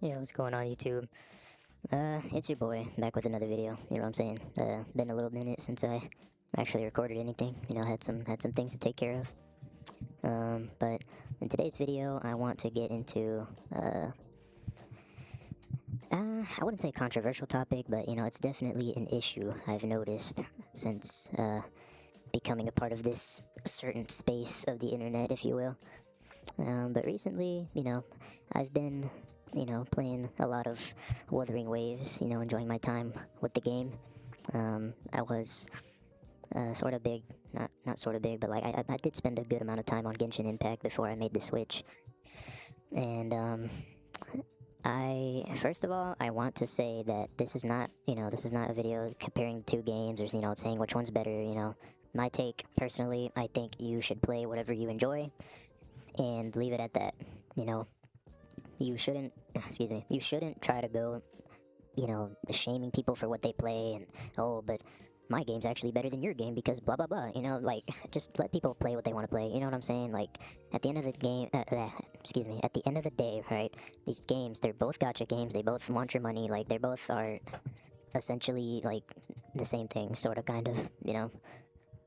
Yeah, what's going on YouTube? It's your boy back with another video. You know what I'm saying? Been a little minute since I actually recorded anything. Had some things to take care of. But in today's video, I want to get into I wouldn't say controversial topic, but it's definitely an issue I've noticed since becoming a part of this certain space of the internet, if you will. But recently, I've been, playing a lot of Wuthering Waves, enjoying my time with the game. I was sort of big, not sort of big, but like I did spend a good amount of time on Genshin Impact before I made the switch. And I first of all, I want to say that this is not, this is not a video comparing two games or saying which one's better. My take personally, I think you should play whatever you enjoy and leave it at that. You know, you shouldn't, excuse me, you shouldn't try to go, shaming people for what they play and, oh, but my game's actually better than your game because blah blah blah. Like, just let people play what they want to play. You know what I'm saying? Like, at the end of the game, excuse me, at the end of the day, right? These games, they're both gacha games. They both want your money. Like, they both are essentially like the same thing, sort of, kind of.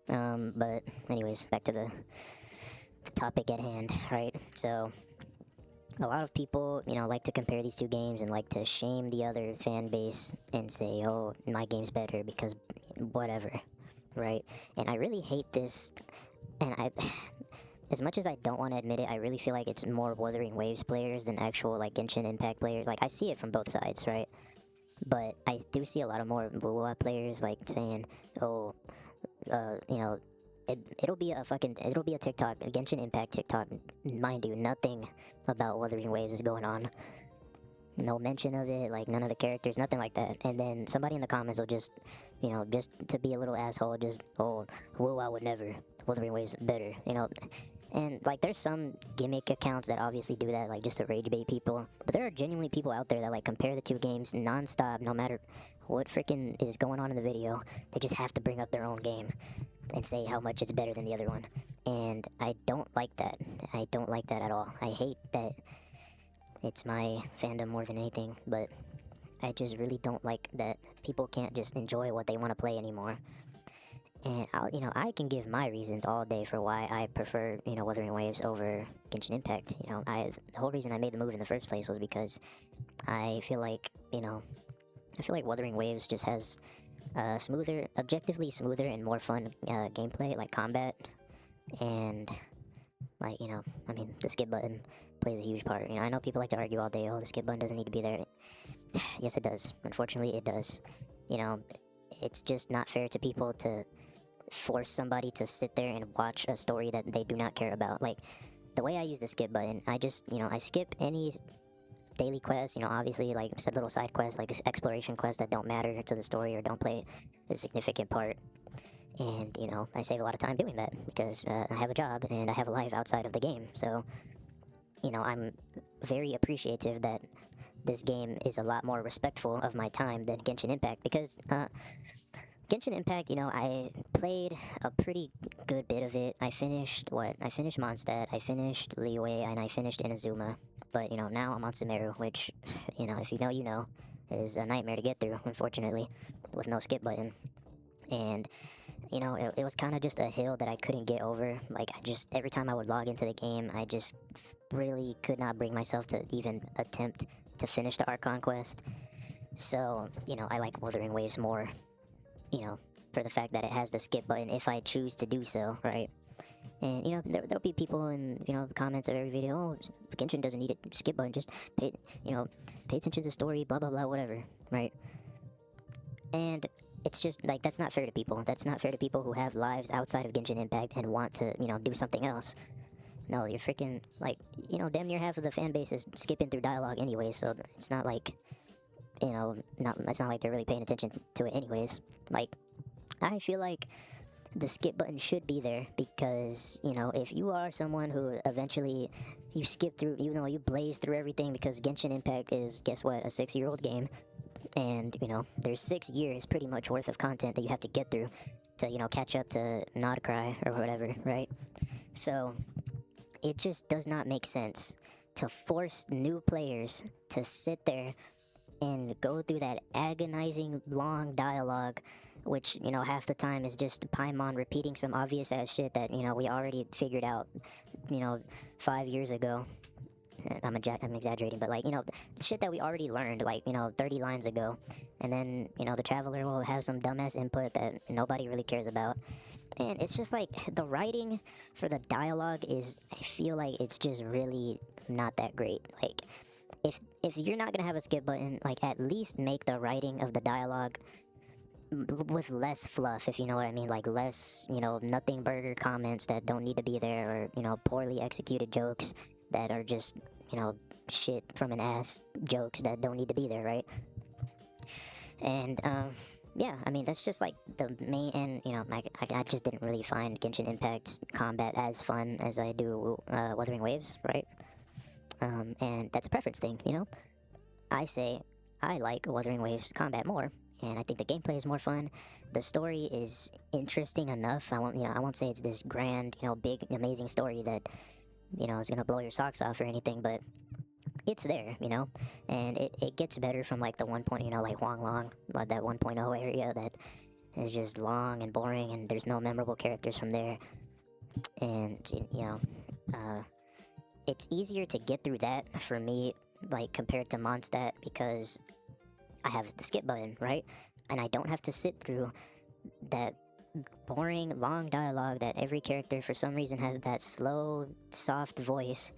But anyways, back to the topic at hand, right? So a lot of people, like to compare these two games and like to shame the other fan base and say, oh, my game's better because whatever, right? And I really hate this, and as much as I don't want to admit it, I really feel like it's more Wuthering Waves players than actual, like, Genshin Impact players. Like, I see it from both sides, right? But I do see a lot of more Wuwa players, like, saying, oh, it'll be a TikTok, a Genshin Impact TikTok, mind you, nothing about Wuthering Waves is going on. No mention of it, like none of the characters, nothing like that. And then somebody in the comments will just, just to be a little asshole, just, oh, Wuwa would never, Wuthering Waves better, And, like, there's some gimmick accounts that obviously do that, like, just to rage bait people. But there are genuinely people out there that, like, compare the two games non-stop, no matter what freaking is going on in the video. They just have to bring up their own game and say how much it's better than the other one. And I don't like that. I don't like that at all. I hate that it's my fandom more than anything, but I just really don't like that people can't just enjoy what they want to play anymore. And I can give my reasons all day for why I prefer, Wuthering Waves over Genshin Impact. The whole reason I made the move in the first place was because I feel like, Wuthering Waves just has objectively smoother and more fun gameplay, like combat, and like, I mean, the skip button plays a huge part. I know people like to argue all day, oh, the skip button doesn't need to be there. Yes, it does. Unfortunately, it does. It's just not fair to people to force somebody to sit there and watch a story that they do not care about. Like, the way I use the skip button, I just, I skip any daily quests, obviously, like, little side quests, like exploration quests that don't matter to the story or don't play a significant part. And, I save a lot of time doing that because I have a job and I have a life outside of the game. So, I'm very appreciative that this game is a lot more respectful of my time than Genshin Impact because, Genshin Impact, I played a pretty good bit of it. I finished Mondstadt, I finished Liyue, and I finished Inazuma. But, now I'm on Sumeru, which, if you know, is a nightmare to get through, unfortunately, with no skip button. And, it was kind of just a hill that I couldn't get over. Like, every time I would log into the game, I just really could not bring myself to even attempt to finish the Archon quest. So, I like Wuthering Waves more, for the fact that it has the skip button if I choose to do so, right? And, there'll be people in, the comments of every video, oh, Genshin doesn't need a skip button, just pay attention to the story, blah, blah, blah, whatever, right? And it's just, like, that's not fair to people. That's not fair to people who have lives outside of Genshin Impact and want to, do something else. No, you're freaking, like, damn near half of the fan base is skipping through dialogue anyway, so it's not like, it's not like they're really paying attention to it anyways. Like, I feel like the skip button should be there because, if you are someone who eventually you skip through, you blaze through everything because Genshin Impact is, guess what, a 6-year-old game. And, there's 6 years pretty much worth of content that you have to get through to, catch up to Nodcry or whatever, right? So, it just does not make sense to force new players to sit there and go through that agonizing long dialogue, which, you know, half the time is just Paimon repeating some obvious ass shit that, you know, we already figured out, you know, 5 years ago. I'm exaggerating, but like, you know, shit that we already learned, like, you know, 30 lines ago. And then, you know, the traveler will have some dumbass input that nobody really cares about. And it's just like the writing for the dialogue is, I feel like it's just really not that great. Like, if you're not gonna have a skip button, like, at least make the writing of the dialogue with less fluff, if you know what I mean. Like, less, you know, nothing burger comments that don't need to be there, or, you know, poorly executed jokes that are just, you know, shit from an ass jokes that don't need to be there, right? And yeah, I mean, that's just like the main. And, you know, I just didn't really find Genshin Impact's combat as fun as I do Wuthering Waves, right? And that's a preference thing, you know. I say I like Wuthering Waves combat more, and I think the gameplay is more fun. The story is interesting enough. I won't say it's this grand, you know, big, amazing story that, you know, is gonna blow your socks off or anything, but it's there, you know. And it gets better from like the 1. You know, like Huang Long, like that 1.0 area that is just long and boring, and there's no memorable characters from there. And, you know, it's easier to get through that for me, like, compared to Mondstadt, because I have the skip button, right? And I don't have to sit through that boring, long dialogue that every character for some reason has that slow, soft voice.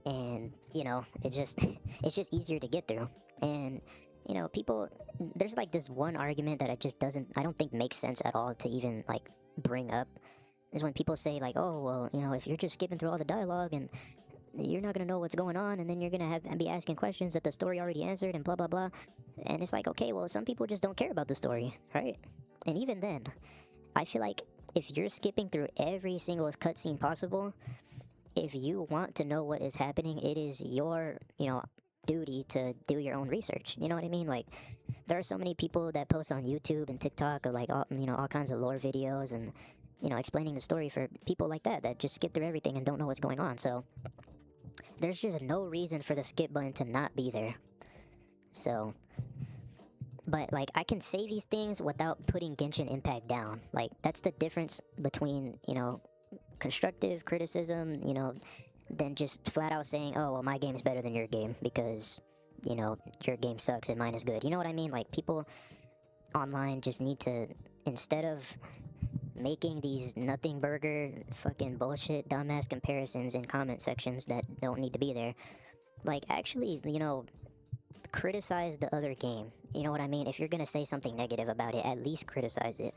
And, you know, it's just easier to get through. And, you know, people, there's like this one argument that I don't think makes sense at all to even, like, bring up, is when people say, like, oh, well, you know, if you're just skipping through all the dialogue and you're not gonna know what's going on, and then you're gonna be asking questions that the story already answered and blah blah blah. And it's like, okay, well, some people just don't care about the story, right? And even then, I feel like if you're skipping through every single cutscene possible, if you want to know what is happening, it is your, you know, duty to do your own research. You know what I mean? Like, there are so many people that post on YouTube and TikTok of, like, all, you know, all kinds of lore videos and, you know, explaining the story for people like that just skip through everything and don't know what's going on. So there's just no reason for the skip button to not be there. So, but, like, I can say these things without putting Genshin Impact down. Like, that's the difference between, you know, constructive criticism, you know, than just flat out saying, oh, well, my game's better than your game because, you know, your game sucks and mine is good. You know what I mean? Like, people online just need to, instead of making these nothing burger fucking bullshit dumbass comparisons in comment sections that don't need to be there, like, actually, you know, criticize the other game. You know what I mean? If you're gonna say something negative about it, at least criticize it.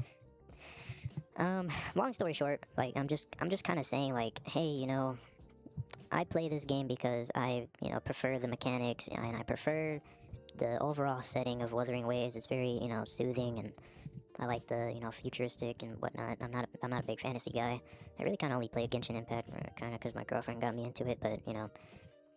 Long story short, like, I'm just kind of saying, like, hey, you know, I play this game because I, you know, prefer the mechanics, and I prefer the overall setting of Wuthering Waves. It's very, you know, soothing, and I like the, you know, futuristic and whatnot. I'm not a big fantasy guy. I really kind of only play Genshin Impact kind of because my girlfriend got me into it, but, you know,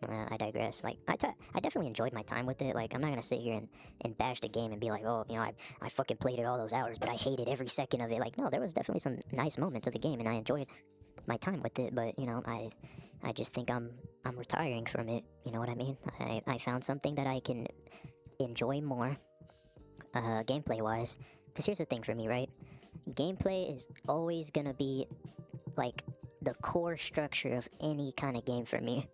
I digress. Like, I definitely enjoyed my time with it. Like, I'm not gonna sit here and bash the game and be like, oh, you know, I fucking played it all those hours, but I hated every second of it. Like, no, there was definitely some nice moments of the game, and I enjoyed my time with it. But, you know, I just think I'm retiring from it. You know what I mean? I found something that I can enjoy more, gameplay wise. Because here's the thing for me, right? Gameplay is always gonna be, like, the core structure of any kind of game for me.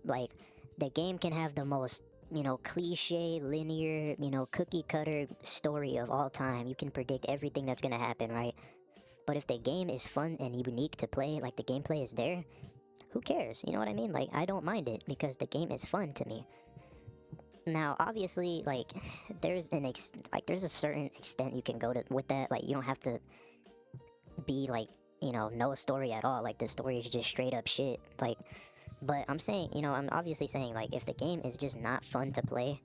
Like, the game can have the most, you know, cliche, linear, you know, cookie cutter story of all time. You can predict everything that's gonna happen, right? But if the game is fun and unique to play, like, the gameplay is there, who cares? You know what I mean? Like, I don't mind it because the game is fun to me. Now, obviously, like, there's a certain extent you can go to with that. Like, you don't have to be, like, you know, no story at all. Like, the story is just straight up shit. Like, but I'm saying, you know, I'm obviously saying, like, if the game is just not fun to play,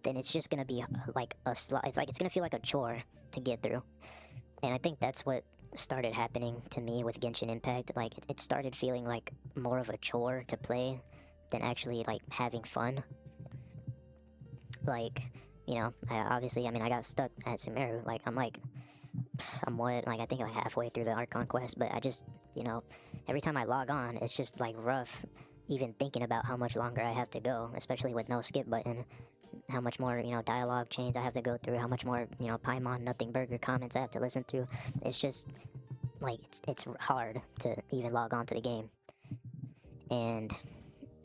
then it's just gonna be like it's gonna feel like a chore to get through. And I think that's what started happening to me with Genshin Impact. Like, it started feeling like more of a chore to play than actually, like, having fun. Like, you know, I mean, I got stuck at Sumeru. Like, I'm, like, somewhat, like, I think, like, halfway through the Archon quest, but I just, you know, every time I log on, it's just, like, rough. even thinking about how much longer I have to go, especially with no skip button. How much more, dialogue chains I have to go through, how much more, Paimon Nothing Burger comments I have to listen through. It's just, like, it's hard to even log on to the game. And,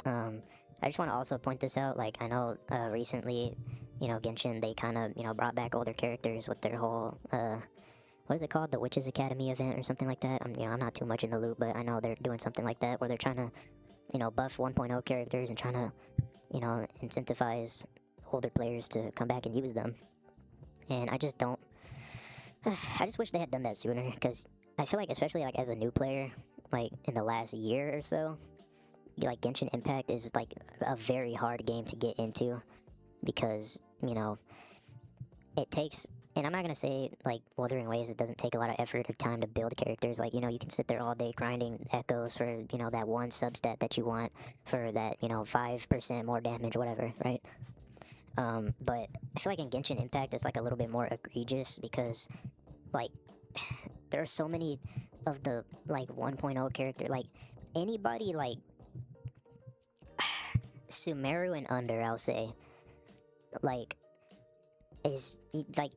I just want to also point this out, like, I know, recently, Genshin, they kind of, brought back older characters with their whole, what is it called? The Witches Academy event or something like that? I'm not too much in the loop, but I know they're doing something like that where they're trying to, buff 1.0 characters and trying to, incentivize older players to come back and use them. And I just don't... I just wish they had done that sooner, because I feel like, especially like as a new player, like in the last year or so, like Genshin Impact is like a very hard game to get into, because, it takes... And I'm not gonna say, like, Wuthering Waves, it doesn't take a lot of effort or time to build characters. Like, you can sit there all day grinding echoes for, that one substat that you want for that, 5% more damage, whatever, right? But I feel like in Genshin Impact, it's, like, a little bit more egregious because, like, there are so many of the, like, 1.0 character, like, anybody, like, Sumeru and under, I'll say, like, is, like,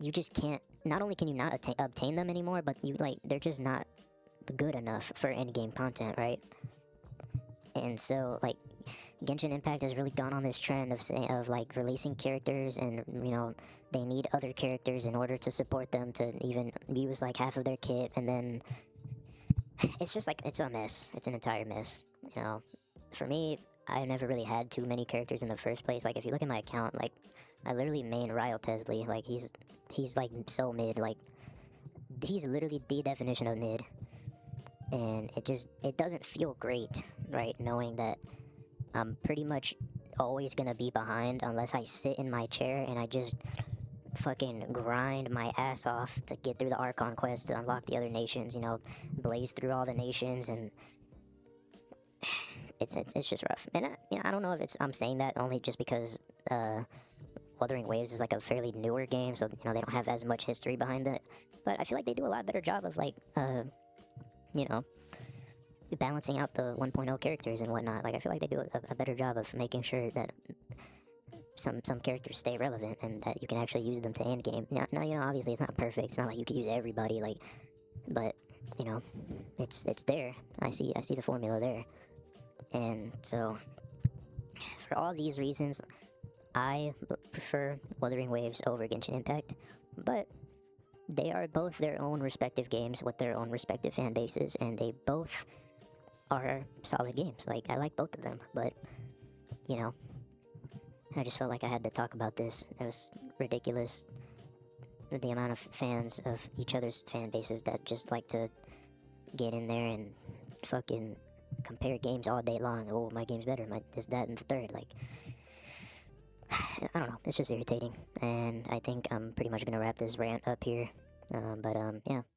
you just can't, not only can you not obtain them anymore, but they're just not good enough for endgame content, right? And so, like, Genshin Impact has really gone on this trend of like releasing characters, and they need other characters in order to support them to even use like half of their kit, and then it's just like, it's a mess. It's an entire mess. For me, I never really had too many characters in the first place. Like, if you look at my account, like, I literally main Ryle Tesley. Like, he's like so mid. Like, he's literally the definition of mid. And it doesn't feel great, right? Knowing that I'm pretty much always gonna be behind unless I sit in my chair and I just fucking grind my ass off to get through the Archon quest to unlock the other nations, blaze through all the nations, and it's just rough. And I don't know if I'm saying that only just because Wuthering Waves is like a fairly newer game, so they don't have as much history behind it. But I feel like they do a lot better job of like balancing out the 1.0 characters and whatnot. Like, I feel like they do a better job of making sure that some characters stay relevant and that you can actually use them to end game. Now, obviously it's not perfect. It's not like you can use everybody, like, but it's there. I see the formula there. And so, for all these reasons, I prefer Wuthering Waves over Genshin Impact, but they are both their own respective games with their own respective fan bases, and they both are solid games. Like, I like both of them, but, I just felt like I had to talk about this. It was ridiculous, the amount of fans of each other's fan bases that just like to get in there and fucking compare games all day long. Oh, my game's better, my this, that, and the third. Like, I don't know, it's just irritating. And I think I'm pretty much gonna wrap this rant up here. Yeah.